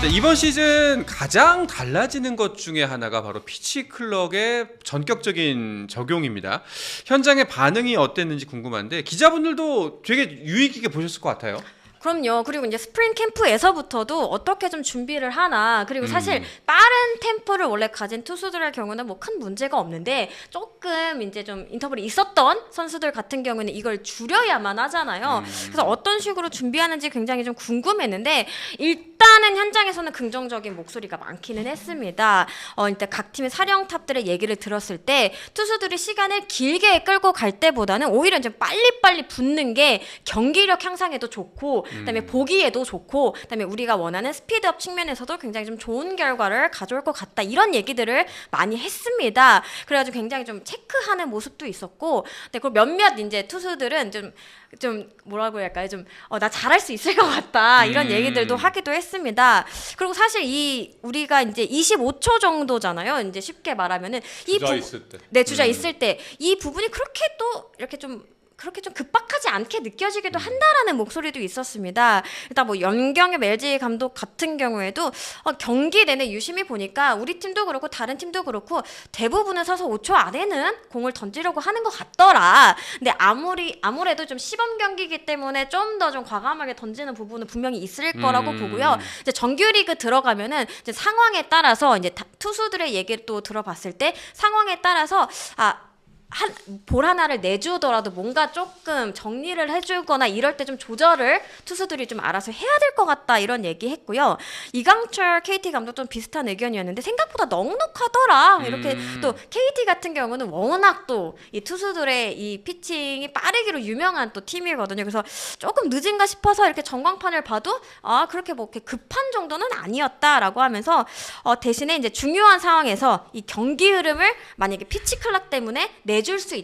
네, 이번 시즌 가장 달라지는 것 중에 하나가 바로 피치 클럭의 전격적인 적용입니다. 현장의 반응이 어땠는지 궁금한데 기자분들도 되게 유익 있게 보셨을 것 같아요. 그럼요. 그리고 이제 스프링 캠프에서부터도 어떻게 좀 준비를 하나. 그리고 사실 빠른 템포를 원래 가진 투수들의 경우는 뭐 큰 문제가 없는데 조금 이제 좀 인터벌이 있었던 선수들 같은 경우는 이걸 줄여야만 하잖아요. 그래서 어떤 식으로 준비하는지 굉장히 좀 궁금했는데 일단은 현장에서는 긍정적인 목소리가 많기는 했습니다. 일단 각 팀의 사령탑들의 얘기를 들었을 때 투수들이 시간을 길게 끌고 갈 때보다는 오히려 좀 빨리빨리 붙는 게 경기력 향상에도 좋고 그다음에 보기에도 좋고 그다음에 우리가 원하는 스피드업 측면에서도 굉장히 좀 좋은 결과를 가져올 것 같다 이런 얘기들을 많이 했습니다. 그래가지고 굉장히 좀 체크하는 모습도 있었고, 근데 그 몇몇 이제 투수들은 좀 뭐라고 해야 할까요? 좀 나 잘할 수 있을 것 같다 이런 얘기들도 하기도 했습니다. 그리고 사실 우리가 이제 25초 정도잖아요. 이제 쉽게 말하면은 주자 있을 때. 네, 주자 있을 때 이 부분이 그렇게 또 이렇게 좀 급박하지 않게 느껴지기도 한다라는 목소리도 있었습니다. 일단 뭐 연경엽 LG 감독 같은 경우에도 경기 내내 유심히 보니까 우리 팀도 그렇고 다른 팀도 그렇고 대부분은 서서 5초 안에는 공을 던지려고 하는 것 같더라. 근데 아무래도 좀 시범 경기이기 때문에 좀 더 좀 과감하게 던지는 부분은 분명히 있을 거라고 보고요. 이제 정규리그 들어가면은 이제 상황에 따라서 이제 투수들의 얘기를 또 들어봤을 때 상황에 따라서 볼 하나를 내주더라도 뭔가 조금 정리를 해주거나 이럴 때 좀 조절을 투수들이 좀 알아서 해야 될 것 같다 이런 얘기했고요. 이강철 KT 감독 좀 비슷한 의견이었는데 생각보다 넉넉하더라. 이렇게 또 KT 같은 경우는 워낙 또 이 투수들의 이 피칭이 빠르기로 유명한 또 팀이거든요. 그래서 조금 늦은가 싶어서 이렇게 전광판을 봐도 그렇게 뭐 이렇게 급한 정도는 아니었다라고 하면서 대신에 이제 중요한 상황에서 이 경기 흐름을 만약에 피치 클락 때문에 내줄 수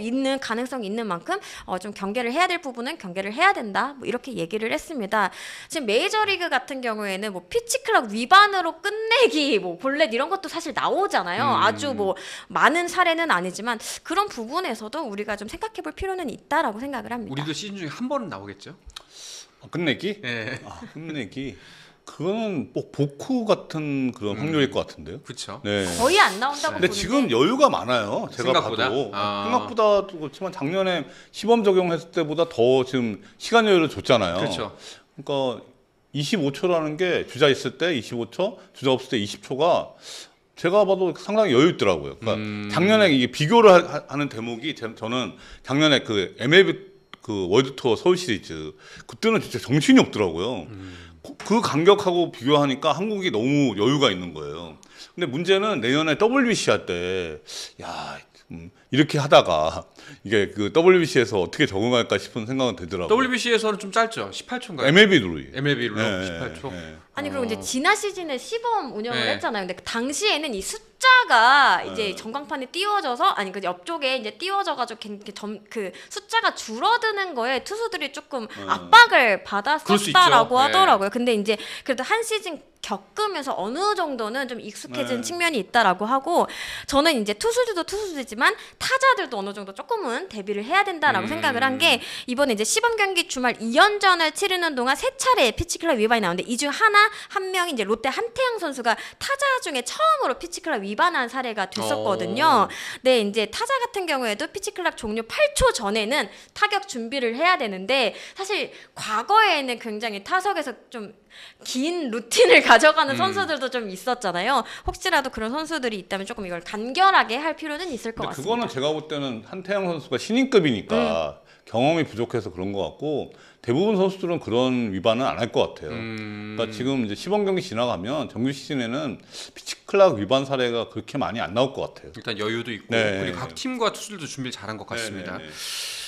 있는 가능성이 있는 만큼 좀 경계를 해야 될 부분은 경계를 해야 된다. 뭐 이렇게 얘기를 했습니다. 지금 메이저리그 같은 경우에는 뭐 피치 클락 위반으로 끝내기, 뭐 볼넷 이런 것도 사실 나오잖아요. 아주 뭐 많은 사례는 아니지만 그런 부분에서도 우리가 좀 생각해볼 필요는 있다라고 생각을 합니다. 우리도 시즌 중에 한 번은 나오겠죠? 끝내기? 네. 끝내기. 그거는 뭐 복구 같은 그런 확률일 것 같은데요. 그렇죠. 네. 거의 안 나온다고 근데 보는데 지금 여유가 많아요. 제가 생각보다? 봐도 생각보다도 그렇지만 작년에 시범 적용했을 때보다 더 지금 시간 여유를 줬잖아요. 그렇죠. 그러니까 25초라는 게 주자 있을 때 25초, 주자 없을 때 20초가 제가 봐도 상당히 여유 있더라고요. 그러니까 작년에 이게 비교를 하는 대목이 저는 작년에 그 MLB 그 월드 투어 서울 시리즈 그때는 진짜 정신이 없더라고요. 그 간격하고 비교하니까 한국이 너무 여유가 있는 거예요. 근데 문제는 내년에 WBC 할 때, 이렇게 하다가 이게 그 WBC에서 어떻게 적응할까 싶은 생각은 들더라고요. WBC에서는 좀 짧죠. 18초인가요? MLB 룰이. MLB 룰 네, 18초. 네. 아니 그리고 이제 지난 시즌에 시범 운영을 네. 했잖아요. 근데 그 당시에는 이 숫자가 이제 전광판에 띄워져서 그 옆쪽에 이제 띄워져가지고 그 숫자가 줄어드는 거에 투수들이 조금 압박을 그럴 수 있죠. 받았었다라고 네. 하더라고요. 근데 이제 그래도 한 시즌 겪으면서 어느 정도는 좀 익숙해진 측면이 있다라고 하고 저는 이제 투수들도 투수들이지만 타자들도 어느 정도 조금은 대비를 해야 된다라고 생각을 한 게 이번에 이제 시범 경기 주말 2연전을 치르는 동안 3차례 피치클락 위반이 나오는데 이 중 한 명이 이제 롯데 한태양 선수가 타자 중에 처음으로 피치클락 위반한 사례가 됐었거든요. 네, 이제 타자 같은 경우에도 피치클락 종료 8초 전에는 타격 준비를 해야 되는데 사실 과거에는 굉장히 타석에서 좀 긴 루틴을 가져가는 선수들도 좀 있었잖아요. 혹시라도 그런 선수들이 있다면 조금 이걸 간결하게 할 필요는 있을 것 같습니다. 그거는 제가 볼 때는 한태양 선수가 신인급이니까 경험이 부족해서 그런 것 같고 대부분 선수들은 그런 위반은 안 할 것 같아요. 그러니까 지금 이제 시범 경기 지나가면 정규 시즌에는 피치클락 위반 사례가 그렇게 많이 안 나올 것 같아요. 일단 여유도 있고 네. 그리고 각 팀과 투수들도 준비를 잘한 것 같습니다. 네.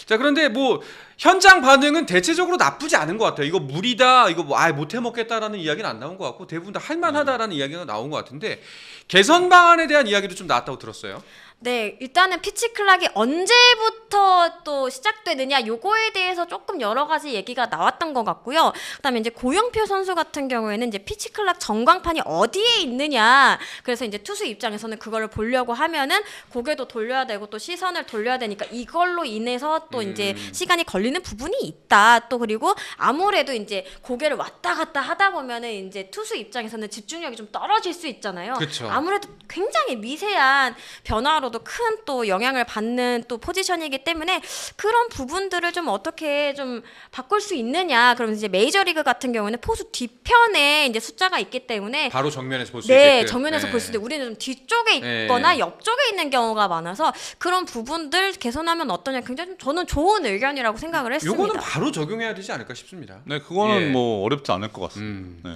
자, 그런데 뭐 현장 반응은 대체적으로 나쁘지 않은 것 같아요. 이거 무리다, 이거 뭐 못해 먹겠다라는 이야기는 안 나온 것 같고 대부분 다 할만하다라는 이야기가 나온 것 같은데 개선 방안에 대한 이야기도 좀 나왔다고 들었어요. 네, 일단은 피치 클락이 언제부터 또 시작되느냐 요거에 대해서 조금 여러 가지 얘기가 나왔던 것 같고요. 그다음에 이제 고영표 선수 같은 경우에는 이제 피치 클락 전광판이 어디에 있느냐. 그래서 이제 투수 입장에서는 그거를 보려고 하면은 고개도 돌려야 되고 또 시선을 돌려야 되니까 이걸로 인해서 또 이제 시간이 걸리는 부분이 있다. 또 그리고 아무래도 이제 고개를 왔다 갔다 하다 보면은 이제 투수 입장에서는 집중력이 좀 떨어질 수 있잖아요. 그쵸. 아무래도 굉장히 미세한 변화로도 큰 또 영향을 받는 또 포지션이기 때문에 그런 부분들을 좀 어떻게 좀 바꿀 수 있느냐. 그러면 이제 메이저리그 같은 경우는 포수 뒤편에 이제 숫자가 있기 때문에 바로 정면에서 볼 수 네, 있게끔. 정면에서 네. 볼 수 있는데 우리는 좀 뒤쪽에 있거나 옆쪽에 있는 경우가 많아서 그런 부분들 개선하면 어떠냐. 굉장히 좀 저는 좋은 의견이라고 생각을 했습니다. 요거는 바로 적용해야 되지 않을까 싶습니다. 네, 그거는 예. 뭐 어렵지 않을 것 같습니다. 네.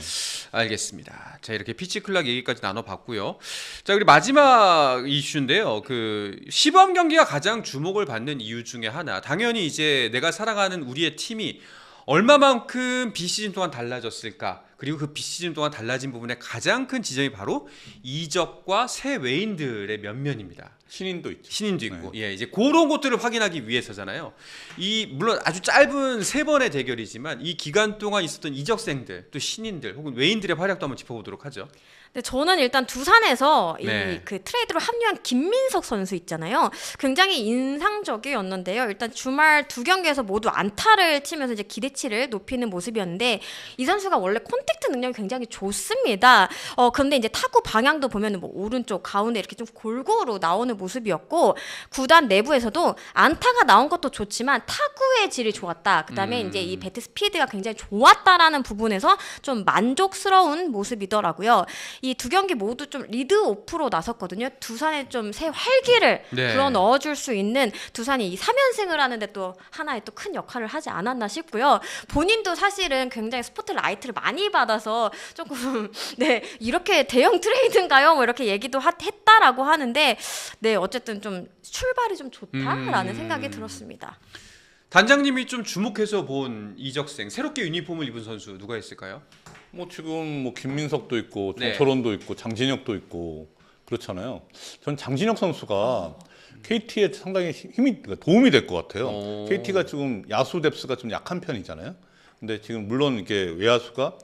알겠습니다. 자, 이렇게 피치 클락 얘기까지 나눠봤고요. 자, 그리고 마지막 이슈인데요. 그 시범 경기가 가장 주목을 받는 이유 중에 하나, 당연히 이제 내가 살아가는 우리의 팀이 얼마만큼 비시즌 동안 달라졌을까, 그리고 그 비시즌 동안 달라진 부분의 가장 큰 지점이 바로 이적과 새 외인들의 면면입니다. 신인도 있죠. 신인도 있고, 예, 이제 그런 것들을 확인하기 위해서잖아요. 이 물론 아주 짧은 3번의 대결이지만 이 기간 동안 있었던 이적생들, 또 신인들 혹은 외인들의 활약도 한번 짚어보도록 하죠. 네, 저는 일단 두산에서 네. 이 그 트레이드로 합류한 김민석 선수 있잖아요. 굉장히 인상적이었는데요. 일단 주말 2경기에서 모두 안타를 치면서 이제 기대치를 높이는 모습이었는데 이 선수가 원래 콘택트 능력이 굉장히 좋습니다. 그런데 이제 타구 방향도 보면은 뭐 오른쪽 가운데 이렇게 좀 골고루 나오는 모습이었고 구단 내부에서도 안타가 나온 것도 좋지만 타구의 질이 좋았다. 그다음에 이제 이 배트 스피드가 굉장히 좋았다라는 부분에서 좀 만족스러운 모습이더라고요. 이 2경기 모두 좀 리드 오프로 나섰거든요. 두산에 좀 새 활기를 네. 불어 넣어줄 수 있는 두산이 이 3연승을 하는데 또 하나의 또 큰 역할을 하지 않았나 싶고요. 본인도 사실은 굉장히 스포트라이트를 많이 받아서 조금 네 이렇게 대형 트레이드인가요? 뭐 이렇게 얘기도 했다라고 하는데 네 어쨌든 좀 출발이 좀 좋다라는 생각이 들었습니다. 단장님이 좀 주목해서 본 이적생, 새롭게 유니폼을 입은 선수 누가 있을까요? 뭐 지금 뭐 김민석도 있고 네. 정철원도 있고 장진혁도 있고 그렇잖아요. 전 장진혁 선수가 KT에 상당히 그러니까 도움이 될 것 같아요. 오. KT가 지금 야수 뎁스가 좀 약한 편이잖아요. 근데 지금 물론 이게 외야수가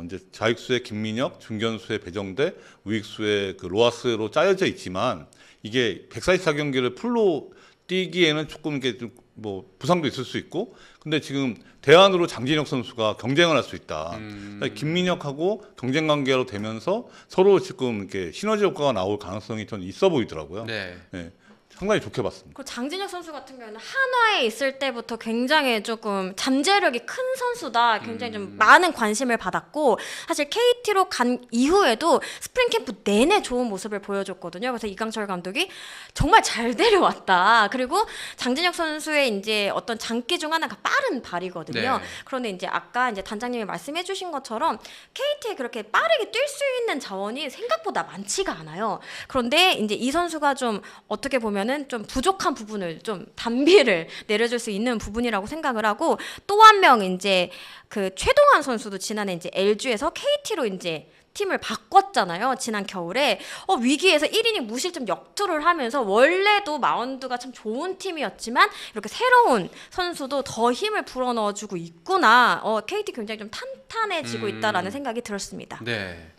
이제 좌익수의 김민혁, 중견수의 배정대, 우익수의 그 로하스로 짜여져 있지만 이게 144경기를 풀로 뛰기에는 조금 이게 좀 뭐 부상도 있을 수 있고, 근데 지금 대안으로 장진혁 선수가 경쟁을 할 수 있다. 그러니까 김민혁하고 경쟁 관계로 되면서 서로 지금 이렇게 시너지 효과가 나올 가능성이 전 있어 보이더라고요. 네. 네, 상당히 좋게 봤습니다. 그 장진혁 선수 같은 경우는 한화에 있을 때부터 굉장히 조금 잠재력이 큰 선수다. 굉장히 좀 많은 관심을 받았고 사실 KT로 간 이후에도 스프링 캠프 내내 좋은 모습을 보여줬거든요. 그래서 이강철 감독이 정말 잘 데려왔다. 그리고 장진혁 선수의 이제 어떤 장기 중 하나가 빠른 발이거든요. 네. 그런데 이제 아까 이제 단장님이 말씀해주신 것처럼 KT에 그렇게 빠르게 뛸 수 있는 자원이 생각보다 많지가 않아요. 그런데 이제 이 선수가 좀 어떻게 보면은 좀 부족한 부분을 좀 단비를 내려줄 수 있는 부분이라고 생각을 하고 또 한 명 이제 그 최동환 선수도 지난해 이제 LG에서 KT로 이제 팀을 바꿨잖아요. 지난 겨울에 위기에서 1이닝 무실점 역투를 하면서 원래도 마운드가 참 좋은 팀이었지만 이렇게 새로운 선수도 더 힘을 불어넣어주고 있구나. KT 굉장히 좀 탄탄해지고 있다라는 생각이 들었습니다. 네.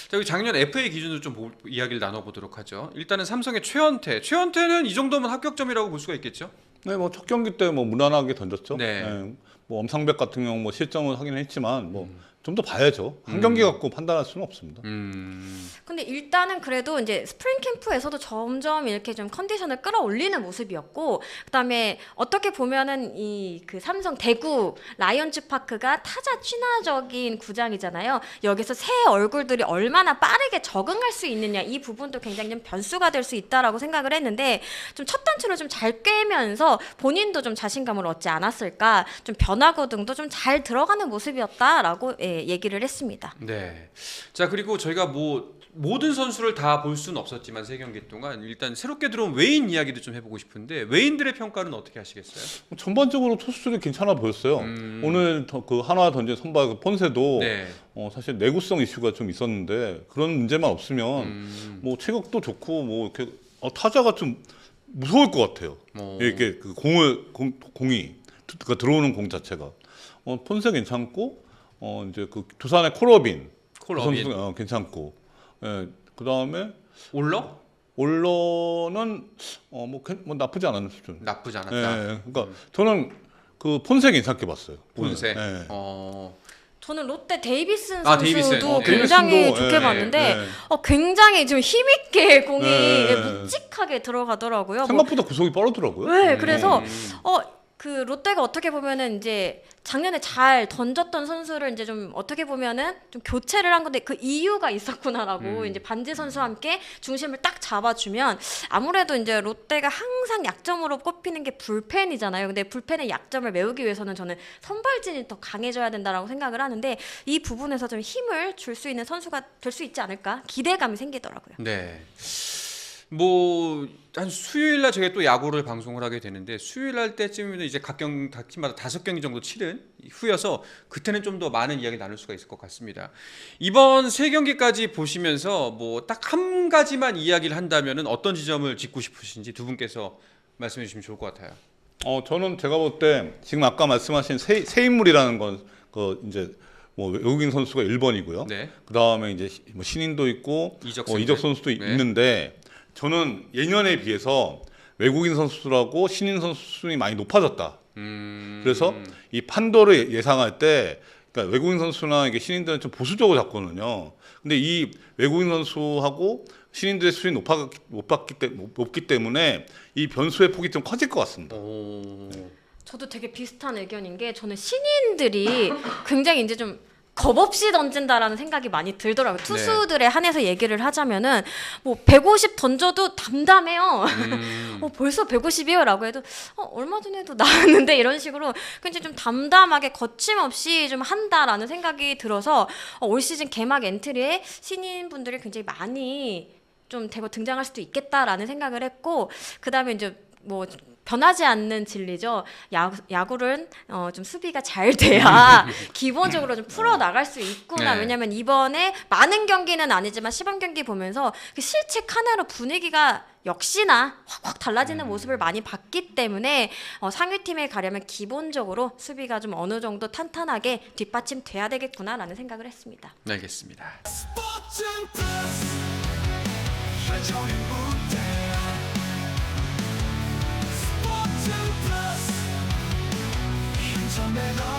자, 여기 작년 FA 기준으로 좀 이야기를 나눠보도록 하죠. 일단은 삼성의 최원태는 이 정도면 합격점이라고 볼 수가 있겠죠? 네, 뭐 첫 경기 때 뭐 무난하게 던졌죠. 네. 네, 뭐 엄상백 같은 경우 뭐 실점을 하긴 했지만 뭐 좀 더 봐야죠. 한 경기 갖고 판단할 수는 없습니다. 근데 일단은 그래도 이제 스프링 캠프에서도 점점 이렇게 좀 컨디션을 끌어올리는 모습이었고, 그다음에 어떻게 보면은 이 그 삼성 대구 라이언즈 파크가 타자 친화적인 구장이잖아요. 여기서 새 얼굴들이 얼마나 빠르게 적응할 수 있느냐 이 부분도 굉장히 좀 변수가 될 수 있다라고 생각을 했는데 좀 첫 단추를 좀 잘 꿰면서 본인도 좀 자신감을 얻지 않았을까, 좀 변화구 등도 좀 잘 들어가는 모습이었다라고 얘기를 했습니다. 네. 자, 그리고 저희가 뭐 모든 선수를 다 볼 수는 없었지만 3경기 동안 일단 새롭게 들어온 외인 이야기도 좀 해보고 싶은데 외인들의 평가는 어떻게 하시겠어요? 전반적으로 투수들이 괜찮아 보였어요. 오늘 그 하나 던진 선발 그 폰세도 네. 사실 내구성 이슈가 좀 있었는데 그런 문제만 없으면 뭐 체격도 좋고 뭐 이렇게 타자가 좀 무서울 것 같아요. 어. 이렇게 그 공이 그러니까 들어오는 공 자체가 폰세 괜찮고 이제 그 두산의 콜어빈 콜어빈. 그 선수 괜찮고 예, 그 다음에 올러 올러는 뭐 나쁘지 않은 수준. 나쁘지 않았다. 예, 그러니까 저는 그 폰세 괜찮게 봤어요. 폰세. 예. 저는 롯데 데이비슨 아, 데이비슨. 선수도 데이비슨도, 굉장히 좋게 예, 봤는데 예. 굉장히 좀 힘있게 공이 예. 묵직하게 들어가더라고요. 뭐 생각보다 구속이 빠르더라고요. 네, 그래서 음. 그 롯데가 어떻게 보면은 이제 작년에 잘 던졌던 선수를 이제 좀 어떻게 보면은 좀 교체를 한 건데 그 이유가 있었구나라고 이제 반지 선수와 함께 중심을 딱 잡아주면 아무래도 이제 롯데가 항상 약점으로 꼽히는 게 불펜이잖아요. 근데 불펜의 약점을 메우기 위해서는 저는 선발진이 더 강해져야 된다라고 생각을 하는데 이 부분에서 좀 힘을 줄 수 있는 선수가 될 수 있지 않을까 기대감이 생기더라고요. 네. 뭐 한 수요일 날 저희가 또 야구를 방송을 하게 되는데 수요일 날 때쯤이면 이제 각 팀마다 5경기 정도 치른 후여서 그때는 좀 더 많은 이야기 나눌 수가 있을 것 같습니다. 이번 3경기까지 보시면서 뭐 딱 한 가지만 이야기를 한다면은 어떤 지점을 짚고 싶으신지 두 분께서 말씀해 주시면 좋을 것 같아요. 저는 제가 볼 때 지금 아까 말씀하신 새 인물이라는 건 이제 뭐 외국인 선수가 1번이고요. 네. 그 다음에 이제 뭐 신인도 있고 이적 선수도 네. 있는데 저는 예년에 비해서 외국인 선수들하고 신인 선수 수준이 많이 높아졌다. 그래서 이 판도를 예상할 때 그러니까 외국인 선수나 이게 신인들은 좀 보수적으로 잡거든요. 근데 이 외국인 선수하고 신인들의 수준이 높기 때문에 이 변수의 폭이 좀 커질 것 같습니다. 저도 되게 비슷한 의견인 게 저는 신인들이 굉장히 이제 좀 겁없이 던진다라는 생각이 많이 들더라고요. 투수들에 한해서 얘기를 하자면은 뭐 150 던져도 담담해요. 벌써 150이요라고 해도 얼마 전에도 나왔는데 이런 식으로 굉장히 좀 담담하게 거침없이 좀 한다라는 생각이 들어서 올 시즌 개막 엔트리에 신인분들이 굉장히 많이 좀 대거 등장할 수도 있겠다라는 생각을 했고 그다음에 이제 뭐 변하지 않는 진리죠. 야구는 좀 수비가 잘 돼야 기본적으로 좀 풀어 나갈 수 있구나. 네. 왜냐면 이번에 많은 경기는 아니지만 시범 경기 보면서 그 실책 하나로 분위기가 역시나 확 달라지는 모습을 많이 봤기 때문에 상위팀에 가려면 기본적으로 수비가 좀 어느 정도 탄탄하게 뒷받침돼야 되겠구나라는 생각을 했습니다. 네, 알겠습니다. 스포츠 플러스 한정의 무대 스포츠 플러스 인터넷